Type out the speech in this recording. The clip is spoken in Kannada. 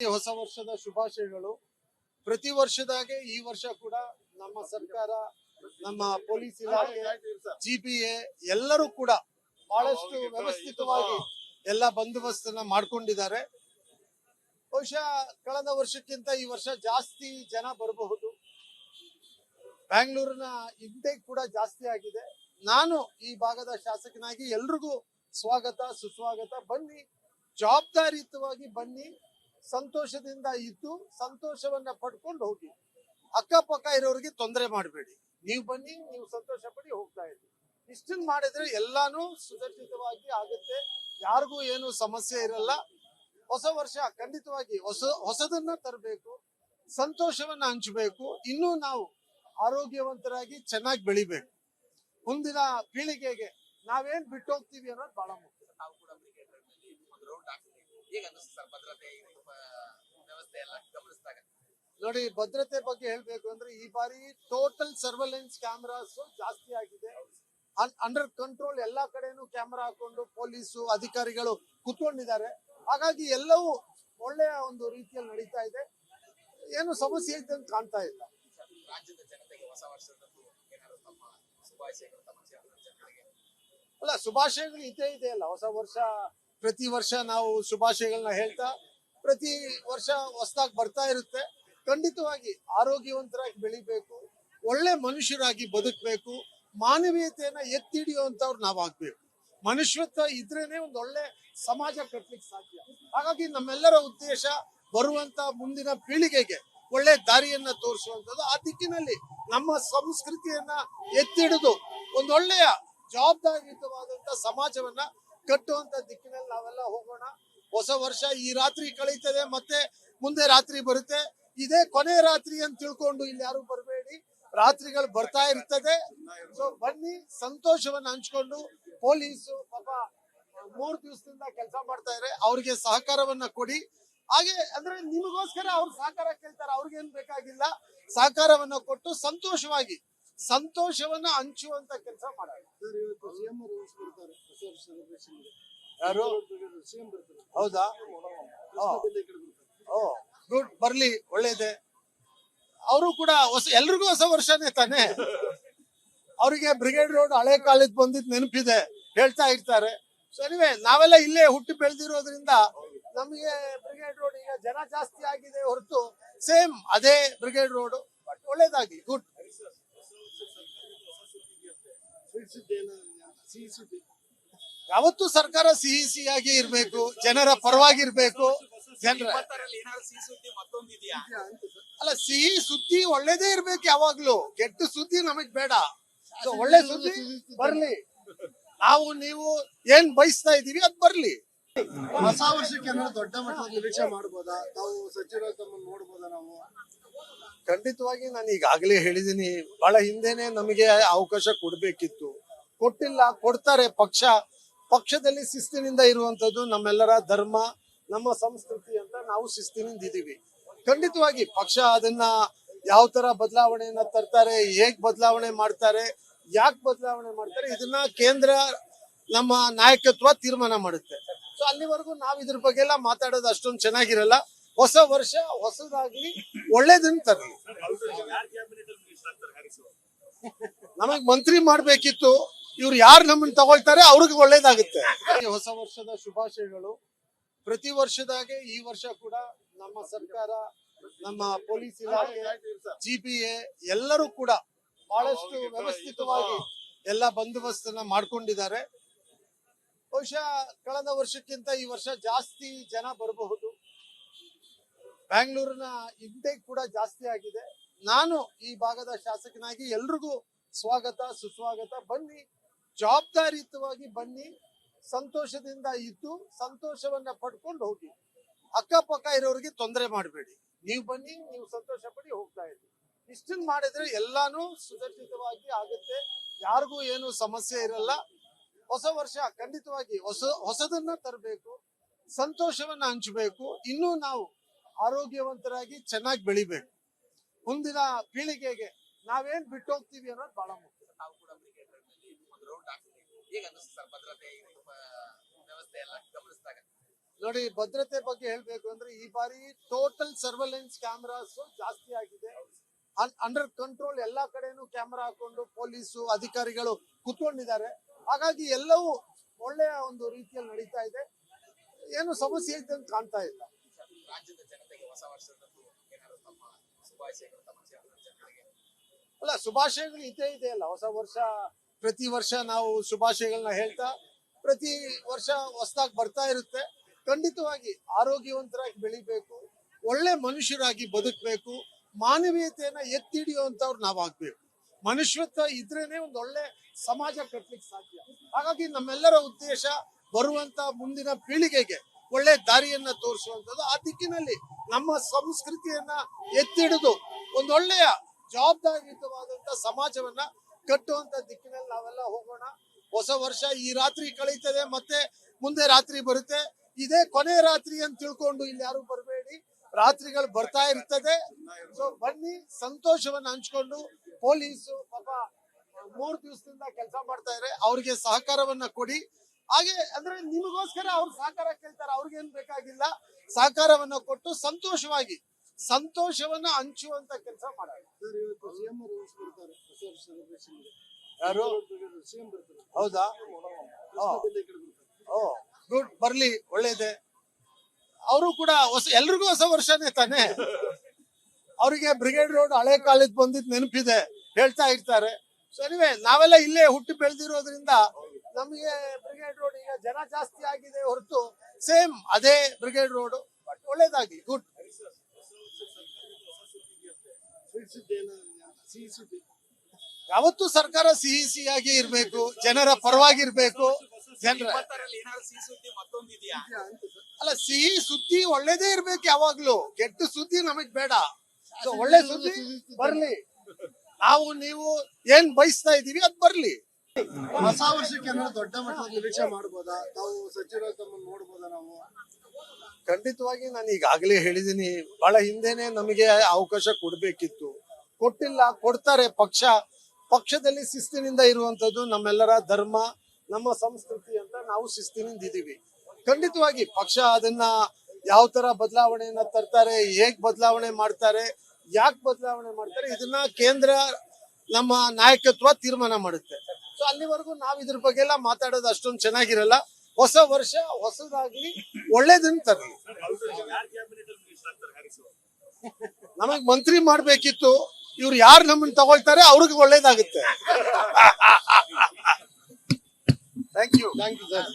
ಹೊಸ ವರ್ಷದ ಶುಭಾಶಯಗಳು. ಪ್ರತಿ ವರ್ಷದಾಗೆ ಈ ವರ್ಷ ಕೂಡ ನಮ್ಮ ಸರ್ಕಾರ, ನಮ್ಮ ಪೊಲೀಸ್ ಇಲಾಖೆ, GPA ಎಲ್ಲರೂ ಕೂಡ ಬಹಳಷ್ಟು ವ್ಯವಸ್ಥಿತವಾಗಿ ಎಲ್ಲ ಬಂದೋಬಸ್ತನ್ನ ಮಾಡ್ಕೊಂಡಿದ್ದಾರೆ. ಬಹುಶಃ ಕಳೆದ ವರ್ಷಕ್ಕಿಂತ ಈ ವರ್ಷ ಜಾಸ್ತಿ ಜನ ಬರಬಹುದು. ಬ್ಯಾಂಗ್ಳೂರಿನ ಇಂಟೇಕ್ ಕೂಡ ಜಾಸ್ತಿ ಆಗಿದೆ. ನಾನು ಈ ಭಾಗದ ಶಾಸಕನಾಗಿ ಎಲ್ರಿಗೂ ಸ್ವಾಗತ ಸುಸ್ವಾಗತ. ಬನ್ನಿ, ಜವಾಬ್ದಾರಿಯುತವಾಗಿ ಬನ್ನಿ, ಸಂತೋಷದಿಂದ ಇದ್ದು ಸಂತೋಷವನ್ನ ಪಡ್ಕೊಂಡು ಹೋಗಿ. ಅಕ್ಕಪಕ್ಕ ಇರೋರಿಗೆ ತೊಂದರೆ ಮಾಡಬೇಡಿ. ನೀವು ಬನ್ನಿ, ನೀವು ಸಂತೋಷ ಪಡಿ ಹೋಗ್ತಾ ಇರಿ. ಇಷ್ಟನ್ನ ಮಾಡಿದ್ರೆ ಎಲ್ಲಾನು ಸುರಕ್ಷಿತವಾಗಿ ಆಗುತ್ತೆ, ಯಾರಿಗೂ ಏನು ಸಮಸ್ಯೆ ಇರಲ್ಲ. ಹೊಸ ವರ್ಷ ಖಂಡಿತವಾಗಿ ಹೊಸದನ್ನ ತರಬೇಕು, ಸಂತೋಷವನ್ನ ಹಂಚಬೇಕು. ಇನ್ನೂ ನಾವು ಆರೋಗ್ಯವಂತರಾಗಿ ಚೆನ್ನಾಗಿ ಬೆಳಿಬೇಕು. ಮುಂದಿನ ಪೀಳಿಗೆಗೆ ನಾವೇನ್ ಬಿಟ್ಟು ಹೋಗ್ತೀವಿ ಅನ್ನೋದು ಬಹಳ ಮುಖ್ಯ. ನೋಡಿ, ಭದ್ರತೆ ಬಗ್ಗೆ ಹೇಳ್ಬೇಕು ಅಂದ್ರೆ ಈ ಬಾರಿ ಟೋಟಲ್ ಸರ್ವೆಲೆನ್ಸ್ ಕ್ಯಾಮರಾಸ್ ಜಾಸ್ತಿ ಆಗಿದೆ. ಅಂಡರ್ ಕಂಟ್ರೋಲ್ ಎಲ್ಲಾ ಕಡೆನೂ ಕ್ಯಾಮರಾ ಹಾಕೊಂಡು ಪೊಲೀಸು ಅಧಿಕಾರಿಗಳು ಕುತ್ಕೊಂಡಿದ್ದಾರೆ. ಹಾಗಾಗಿ ಎಲ್ಲವೂ ಒಳ್ಳೆಯ ಒಂದು ರೀತಿಯಲ್ಲಿ ನಡೀತಾ ಇದೆ. ಏನು ಸಮಸ್ಯೆ ಇದೆ ಅಂತ ಕಾಣ್ತಾ ಇಲ್ಲ. ರಾಜ್ಯದ ಜನತೆಗೆ ಹೊಸ ವರ್ಷದಂದು ಏನಾದರೂ ತಮ್ಮ ಶುಭಾಶಯಗಳು ತಮ್ಮ ಜನತೆಗೆ ಅಲ್ಲ, ಶುಭಾಶಯಗಳು ಇದೆ ಅಲ್ಲ. ಹೊಸ ವರ್ಷ ಪ್ರತಿ ವರ್ಷ ನಾವು ಶುಭಾಶಯಗಳನ್ನ ಹೇಳ್ತಾ ಪ್ರತಿ ವರ್ಷ ಹೊಸದಾಗಿ ಬರ್ತಾ ಇರುತ್ತೆ. ಖಂಡಿತವಾಗಿ ಆರೋಗ್ಯವಂತರಾಗಿ ಬೆಳಿಬೇಕು, ಒಳ್ಳೆ ಮನುಷ್ಯರಾಗಿ ಬದುಕಬೇಕು, ಮಾನವೀಯತೆಯನ್ನ ಎತ್ತಿ ಹಿಡಿಯುವಂತವ್ರು ನಾವು ಆಗ್ಬೇಕು. ಮನುಷ್ಯತ್ವ ಇದ್ರೇನೆ ಒಂದು ಒಳ್ಳೆ ಸಮಾಜ ಕಟ್ಟಲಿಕ್ಕೆ ಸಾಧ್ಯ. ಹಾಗಾಗಿ ನಮ್ಮೆಲ್ಲರ ಉದ್ದೇಶ ಬರುವಂತ ಮುಂದಿನ ಪೀಳಿಗೆಗೆ ಒಳ್ಳೆ ದಾರಿಯನ್ನ ತೋರಿಸುವಂತದ್ದು. ಆ ದಿಕ್ಕಿನಲ್ಲಿ ನಮ್ಮ ಸಂಸ್ಕೃತಿಯನ್ನ ಎತ್ತಿ ಹಿಡಿದು ಒಂದೊಳ್ಳೆಯ ಜವಾಬ್ದಾರಿಯುತವಾದಂತ ಸಮಾಜವನ್ನ ಕಟ್ಟುವಂತ ದಿಕ್ಕಿನಲ್ಲಿ ನಾವೆಲ್ಲ ಹೋಗೋಣ. ಹೊಸ ವರ್ಷ ಈ ರಾತ್ರಿ ಕಳೀತದೆ, ಮತ್ತೆ ಮುಂದೆ ರಾತ್ರಿ ಬರುತ್ತೆ. ಇದೇ ಕೊನೆ ರಾತ್ರಿ ಅಂತ ತಿಳ್ಕೊಂಡು ಇಲ್ಲಿ ಯಾರು ಬರಬೇಡಿ, ರಾತ್ರಿಗಳು ಬರ್ತಾ ಇರ್ತದೆ. ಸೊ ಬನ್ನಿ, ಸಂತೋಷವನ್ನ ಹಂಚ್ಕೊಂಡು. ಪೊಲೀಸು ಪಾಪ 3 ದಿವಸದಿಂದ ಕೆಲಸ ಮಾಡ್ತಾ ಇದ್ದಾರೆ, ಅವ್ರಿಗೆ ಸಹಕಾರವನ್ನ ಕೊಡಿ. ಹಾಗೆ ಅಂದ್ರೆ ನಿಮಗೋಸ್ಕರ ಅವ್ರು ಸಹಕಾರ ಕೇಳ್ತಾರೆ, ಅವ್ರಿಗೇನ್ ಬೇಕಾಗಿಲ್ಲ. ಸಹಕಾರವನ್ನ ಕೊಟ್ಟು ಸಂತೋಷವಾಗಿ ಸಂತೋಷವನ್ನ ಹಂಚುವಂತ ಕೆಲಸ ಮಾಡೋಣ. ಯಾರು? ಹೌದಾ? ಗುಡ್, ಬರ್ಲಿ, ಒಳ್ಳೇದೆ. ಅವರು ಕೂಡ ಎಲ್ರಿಗೂ ಹೊಸ ವರ್ಷನೇ ತಾನೆ. ಅವರಿಗೆ ಬ್ರಿಗೇಡ್ ರೋಡ್ ಹಳೆ ಕಾಲದ ಬಂದಿದ್ ನೆನಪಿದೆ, ಹೇಳ್ತಾ ಇರ್ತಾರೆ. ಸೊ ಎನಿವೆ, ನಾವೆಲ್ಲ ಇಲ್ಲೇ ಹುಟ್ಟಿ ಬೆಳೆದಿರೋದ್ರಿಂದ ನಮಗೆ ಬ್ರಿಗೇಡ್ ರೋಡ್ ಈಗ ಜನ ಜಾಸ್ತಿ ಆಗಿದೆ ಹೊರತು ಸೇಮ್ ಅದೇ ಬ್ರಿಗೇಡ್ ರೋಡ್. ಬಟ್ ಒಳ್ಳೇದಾಗಿ, ಗುಡ್. ಯಾವತ್ತೂ ಸರ್ಕಾರ ಸಿಹಿಯಾಗಿ ಇರ್ಬೇಕು, ಜನರ ಪರವಾಗಿರ್ಬೇಕು. ಅಲ್ಲ, ಸಿಹಿ ಸುದ್ದಿ ಒಳ್ಳೇದೇ ಇರ್ಬೇಕು ಯಾವಾಗ್ಲೂ, ಕೆಟ್ಟ ಸುದ್ದಿ ನಮಗ್ ಬೇಡ. ಒಳ್ಳೆ ಸುದ್ದಿ ಬರ್ಲಿ, ನಾವು ನೀವು ಏನ್ ಬಯಸ್ತಾ ಇದೀವಿ ಅದ್ ಬರ್ಲಿ. ಹೊಸ ವರ್ಷಕ್ಕೆ ದೊಡ್ಡ ಮಟ್ಟದ ನಿರೀಕ್ಷೆ ಮಾಡಬಹುದಾ? ತಾವು ಸಚಿವರು ತಮ್ಮನ್ನು ನೋಡಬಹುದಾ? ನಾವು ಖಂಡಿತವಾಗಿ ನಾನು ಈಗಾಗಲೇ ಹೇಳಿದೀನಿ, ಬಹಳ ಹಿಂದೆನೆ ನಮಗೆ ಅವಕಾಶ ಕೊಡ್ಬೇಕಿತ್ತು, ಕೊಟ್ಟಿಲ್ಲ. ಕೊಡ್ತಾರೆ. ಪಕ್ಷದಲ್ಲಿ ಶಿಸ್ತಿನಿಂದ ಇರುವಂತದ್ದು ನಮ್ಮೆಲ್ಲರ ಧರ್ಮ, ನಮ್ಮ ಸಂಸ್ಕೃತಿ ಅಂತ ನಾವು ಶಿಸ್ತಿನಿಂದ ಇದೀವಿ. ಖಂಡಿತವಾಗಿ ಪಕ್ಷ ಅದನ್ನ ಯಾವ ತರ ಬದಲಾವಣೆಯನ್ನ ತರ್ತಾರೆ, ಹೇಗ್ ಬದಲಾವಣೆ ಮಾಡ್ತಾರೆ, ಯಾಕೆ ಬದಲಾವಣೆ ಮಾಡ್ತಾರೆ, ಇದನ್ನ ಕೇಂದ್ರ ನಮ್ಮ ನಾಯಕತ್ವ ತೀರ್ಮಾನ ಮಾಡುತ್ತೆ. ಸೊ ಅಲ್ಲಿವರೆಗೂ ನಾವ್ ಇದ್ರ ಬಗ್ಗೆ ಎಲ್ಲ ಮಾತಾಡೋದು ಅಷ್ಟೊಂದು ಚೆನ್ನಾಗಿರಲ್ಲ. ಹೊಸ ವರ್ಷ ಹೊಸದಾಗ್ಲಿ, ಒಳ್ಳೇದನ್ನ ತರಲಿ. ನಮಗ್ ಮಂತ್ರಿ ಮಾಡ್ಬೇಕಿತ್ತು, ಇವ್ರು ಯಾರು ನಮ್ಮನ್ನ ತಗೊಳ್ತಾರೆ ಅವ್ರಿಗೆ ಒಳ್ಳೇದಾಗುತ್ತೆ. ಹೊಸ ವರ್ಷದ ಶುಭಾಶಯಗಳು. ಪ್ರತಿ ವರ್ಷದಾಗೆ ಈ ವರ್ಷ ಕೂಡ ನಮ್ಮ ಸರ್ಕಾರ, ನಮ್ಮ ಪೊಲೀಸ್ ಇಲಾಖೆ, GPA ಎಲ್ಲರೂ ಕೂಡ ಬಹಳಷ್ಟು ವ್ಯವಸ್ಥಿತವಾಗಿ ಎಲ್ಲ ಬಂದೋಬಸ್ತನ್ನ ಮಾಡ್ಕೊಂಡಿದ್ದಾರೆ. ಬಹುಶಃ ಕಳೆದ ವರ್ಷಕ್ಕಿಂತ ಈ ವರ್ಷ ಜಾಸ್ತಿ ಜನ ಬರಬಹುದು. ಬ್ಯಾಂಗ್ಳೂರಿನ ಇಂಟೇಕ್ ಕೂಡ ಜಾಸ್ತಿ ಆಗಿದೆ. ನಾನು ಈ ಭಾಗದ ಶಾಸಕನಾಗಿ ಎಲ್ರಿಗೂ ಸ್ವಾಗತ ಸುಸ್ವಾಗತ. ಬನ್ನಿ, ಜವಾಬ್ದಾರಿಯುತವಾಗಿ ಬನ್ನಿ, ಸಂತೋಷದಿಂದ ಇದ್ದು ಸಂತೋಷವನ್ನ ಪಡ್ಕೊಂಡು ಹೋಗಿ. ಅಕ್ಕಪಕ್ಕ ಇರೋರಿಗೆ ತೊಂದರೆ ಮಾಡಬೇಡಿ. ನೀವು ಬನ್ನಿ, ನೀವು ಸಂತೋಷ ಪಡಿ ಹೋಗ್ತಾ ಇರಿ. ಇಷ್ಟನ್ನ ಮಾಡಿದ್ರೆ ಎಲ್ಲಾನು ಸುರಕ್ಷಿತವಾಗಿ ಆಗುತ್ತೆ, ಯಾರಿಗೂ ಏನು ಸಮಸ್ಯೆ ಇರಲ್ಲ. ಹೊಸ ವರ್ಷ ಖಂಡಿತವಾಗಿ ಹೊಸದನ್ನ ತರಬೇಕು, ಸಂತೋಷವನ್ನ ಹಂಚಬೇಕು. ಇನ್ನೂ ನಾವು ಆರೋಗ್ಯವಂತರಾಗಿ ಚೆನ್ನಾಗಿ ಬೆಳಿಬೇಕು. ಮುಂದಿನ ಪೀಳಿಗೆಗೆ ನಾವೇನ್ ಬಿಟ್ಟು ಹೋಗ್ತೀವಿ ಅನ್ನೋದು ಬಹಳ ಮುಖ್ಯ. ತಾವು ಕೂಡ ಬ್ರಿಗೇಡ್ ನಲ್ಲಿ ಒಂದು ರೌಂಡ್ ಹಾಕ್ತೀವಿ. ಹೇಗೆ ಅನ್ನಿಸ್ತು ಸರ್? ಭದ್ರತೆ ವ್ಯವಸ್ಥೆ ಎಲ್ಲ ಗಮನಿಸಿದಾಗ ನೋಡಿ, ಭದ್ರತೆ ಬಗ್ಗೆ ಹೇಳ್ಬೇಕು ಅಂದ್ರೆ ಈ ಬಾರಿ ಟೋಟಲ್ ಸರ್ವೆಲೆನ್ಸ್ ಕ್ಯಾಮರಾಸ್ ಜಾಸ್ತಿ ಆಗಿದೆ. ಅಂಡರ್ ಕಂಟ್ರೋಲ್ ಎಲ್ಲಾ ಕಡೆನೂ ಕ್ಯಾಮರಾ ಹಾಕೊಂಡು ಪೊಲೀಸು ಅಧಿಕಾರಿಗಳು ಕುತ್ಕೊಂಡಿದ್ದಾರೆ. ಹಾಗಾಗಿ ಎಲ್ಲವೂ ಒಳ್ಳೆಯ ಒಂದು ರೀತಿಯಲ್ಲಿ ನಡೀತಾ ಇದೆ. ಏನು ಸಮಸ್ಯೆ ಇದೆ ಅಂತ ಕಾಣ್ತಾ ಇಲ್ಲ. ರಾಜ್ಯದ ಜನತೆಗೆ ಹೊಸ ವರ್ಷದಂದು ಏನಾದ್ರು ತಮ್ಮ ಶುಭಾಶಯಗಳು ತಮ್ಮ ಜನತೆಗೆ? ಅಲ್ಲ, ಶುಭಾಶಯಗಳು ಇದೆ ಅಲ್ಲ. ಹೊಸ ವರ್ಷ ಪ್ರತಿ ವರ್ಷ ನಾವು ಶುಭಾಶಯಗಳನ್ನ ಹೇಳ್ತಾ ಪ್ರತಿ ವರ್ಷ ಹೊಸದಾಗಿ ಬರ್ತಾ ಇರುತ್ತೆ. ಖಂಡಿತವಾಗಿ ಆರೋಗ್ಯವಂತರಾಗಿ ಬೆಳಿಬೇಕು, ಒಳ್ಳೆ ಮನುಷ್ಯರಾಗಿ ಬದುಕಬೇಕು, ಮಾನವೀಯತೆಯನ್ನ ಎತ್ತಿ ಹಿಡಿಯುವಂತವ್ರು ನಾವಾಗ್ಬೇಕು. ಮನುಷ್ಯತ್ವ ಇದ್ರೇನೆ ಒಂದು ಒಳ್ಳೆ ಸಮಾಜ ಕಟ್ಲಿಕ್ಕೆ ಸಾಧ್ಯ. ಹಾಗಾಗಿ ನಮ್ಮೆಲ್ಲರ ಉದ್ದೇಶ ಬರುವಂತ ಮುಂದಿನ ಪೀಳಿಗೆಗೆ ಒಳ್ಳೆ ದಾರಿಯನ್ನ ತೋರಿಸುವಂತದ್ದು. ಆ ದಿಕ್ಕಿನಲ್ಲಿ ನಮ್ಮ ಸಂಸ್ಕೃತಿಯನ್ನ ಎತ್ತಿ ಹಿಡಿದು ಒಂದೊಳ್ಳೆಯ ಜವಾಬ್ದಾರಿಯುತವಾದಂತ ಸಮಾಜವನ್ನ ಕಟ್ಟುವಂತ ದಿಕ್ಕಿನಲ್ಲಿ ನಾವೆಲ್ಲ ಹೋಗೋಣ. ಹೊಸ ವರ್ಷ ಈ ರಾತ್ರಿ ಕಳೀತದೆ, ಮತ್ತೆ ಮುಂದೆ ರಾತ್ರಿ ಬರುತ್ತೆ. ಇದೇ ಕೊನೆ ರಾತ್ರಿ ಅಂತ ತಿಳ್ಕೊಂಡು ಇಲ್ಲಿ ಯಾರು ಬರಬೇಡಿ. ರಾತ್ರಿಗಳು ಬರ್ತಾ ಇರ್ತದೆ. ಸೊ ಬನ್ನಿ, ಸಂತೋಷವನ್ನ ಹಂಚ್ಕೊಂಡು. ಪೊಲೀಸು ಪಾಪ 3 ದಿವಸದಿಂದ ಕೆಲಸ ಮಾಡ್ತಾ ಇದ್ದಾರೆ, ಅವ್ರಿಗೆ ಸಹಕಾರವನ್ನ ಕೊಡಿ. ಹಾಗೆ ಅಂದ್ರೆ ನಿಮಗೋಸ್ಕರ ಅವ್ರು ಸಹಕಾರ ಕೇಳ್ತಾರೆ, ಅವ್ರಿಗೇನ್ ಬೇಕಾಗಿಲ್ಲ. ಸಹಕಾರವನ್ನ ಕೊಟ್ಟು ಸಂತೋಷವನ್ನ ಹಂಚುವಂತ ಕೆಲಸ ಮಾಡೋಣ. ಸರ್, ಇವತ್ತು ಸಿಎಂ ಅವರು ಬರ್ತಾರೆ ಹೊಸ ವರ್ಷ celebration ಗೆ. ಯಾರು? ಸಿಎಂ ಬರ್ತಾರೆ. ಹೌದಾ? ಕೃಷ್ಣದಲ್ಲಿ ಈ ಕಡೆ ಬರ್ತಾರೆ. ಓ ಗುಡ್, ಬರ್ಲಿ, ಒಳ್ಳೇದೆ. ಅವರು ಕೂಡ ಎಲ್ರಿಗೂ ಹೊಸ ವರ್ಷನೇ ತಾನೆ. ಅವರಿಗೆ ಬ್ರಿಗೇಡ್ ರೋಡ್ ಹಳೆ ಕಾಲದ ಬಂದಿದ್ ನೆನಪಿದೆ, ಹೇಳ್ತಾ ಇರ್ತಾರೆ. ಸೊ ಎನಿವೆ, ನಾವೆಲ್ಲ ಇಲ್ಲೇ ಹುಟ್ಟಿ ಬೆಳೆದಿರೋದ್ರಿಂದ ನಮಗೆ ಬ್ರಿಗೇಡ್ ರೋಡ್ ಈಗ ಜನ ಜಾಸ್ತಿ ಆಗಿದೆ ಹೊರತು ಸೇಮ್ ಅದೇ ಬ್ರಿಗೇಡ್ ರೋಡ್. ಬಟ್ ಒಳ್ಳೇದಾಗ್ಲಿ, ಗುಡ್. ಸ್ವೀಟ್ ಸುದ್ದಿ ಏನೋ ಸಿಹಿ ಸುದ್ದಿ. ಯಾವತ್ತೂ ಸರ್ಕಾರ ಸಿಹಿಯಾಗಿ ಇರ್ಬೇಕು, ಜನರ ಪರವಾಗಿರ್ಬೇಕು. ಜನರ ಏನಾದ್ರು ಸಿಹಿ ಸುದ್ದಿ ಮತ್ತೊಂದು ಇದೆಯಾ ಅಂತ ಸರ್. ಅಲ್ಲ, ಸಿಹಿ ಸುದ್ದಿ ಒಳ್ಳೇದೇ ಇರ್ಬೇಕು ಯಾವಾಗ್ಲೂ. ಕೆಟ್ಟ ಸುದ್ದಿ ನಮಗ್ ಬೇಡ. ಸೊ ಒಳ್ಳೆ ಸುದ್ದಿ ಬರ್ಲಿ. ನಾವು ನೀವು ಏನ್ ಬಯಸ್ತಾ ಇದೀವಿ ಅದ್ ಬರ್ಲಿ. ಹೊಸ ವರ್ಷಕ್ಕೆ ಏನಾದ್ರು ದೊಡ್ಡ ಮಟ್ಟದ ನಿರೀಕ್ಷೆ ಮಾಡ್ಬೋದಾ? ತಾವು ಸಚಿವರು ತಮ್ಮನ್ನು ನೋಡ್ಬೋದಾ ನಾವು? ಖಂಡಿತವಾಗಿ ನಾನು ಈಗಾಗಲೇ ಹೇಳಿದೀನಿ, ಬಹಳ ಹಿಂದೆನೆ ನಮಗೆ ಅವಕಾಶ ಕೊಡ್ಬೇಕಿತ್ತು, ಕೊಟ್ಟಿಲ್ಲ. ಕೊಡ್ತಾರೆ. ಪಕ್ಷದಲ್ಲಿ ಶಿಸ್ತಿನಿಂದ ಇರುವಂತದ್ದು ನಮ್ಮೆಲ್ಲರ ಧರ್ಮ, ನಮ್ಮ ಸಂಸ್ಕೃತಿ ಅಂತ ನಾವು ಶಿಸ್ತಿನಿಂದ ಇದೀವಿ. ಖಂಡಿತವಾಗಿ ಪಕ್ಷ ಅದನ್ನ ಯಾವ ತರ ಬದಲಾವಣೆಯನ್ನ ತರ್ತಾರೆ, ಹೇಗ್ ಬದಲಾವಣೆ ಮಾಡ್ತಾರೆ, ಯಾಕೆ ಬದಲಾವಣೆ ಮಾಡ್ತಾರೆ, ಇದನ್ನ ಕೇಂದ್ರ ನಮ್ಮ ನಾಯಕತ್ವ ತೀರ್ಮಾನ ಮಾಡುತ್ತೆ. ಸೊ ಅಲ್ಲಿವರೆಗೂ ನಾವ್ ಇದ್ರ ಬಗ್ಗೆ ಎಲ್ಲ ಮಾತಾಡೋದು ಅಷ್ಟೊಂದು ಚೆನ್ನಾಗಿರಲ್ಲ. ಹೊಸ ವರ್ಷ ಹೊಸದಾಗ್ಲಿ, ಒಳ್ಳೇದನ್ನ ತರಲಿ. ನಮಗ್ ಮಂತ್ರಿ ಮಾಡ್ಬೇಕಿತ್ತು, ಇವ್ರು ಯಾರು ನಮ್ಮನ್ನ ತಗೊಳ್ತಾರೆ ಅವ್ರಿಗೆ ಒಳ್ಳೇದಾಗುತ್ತೆ. Thank you thank you sir.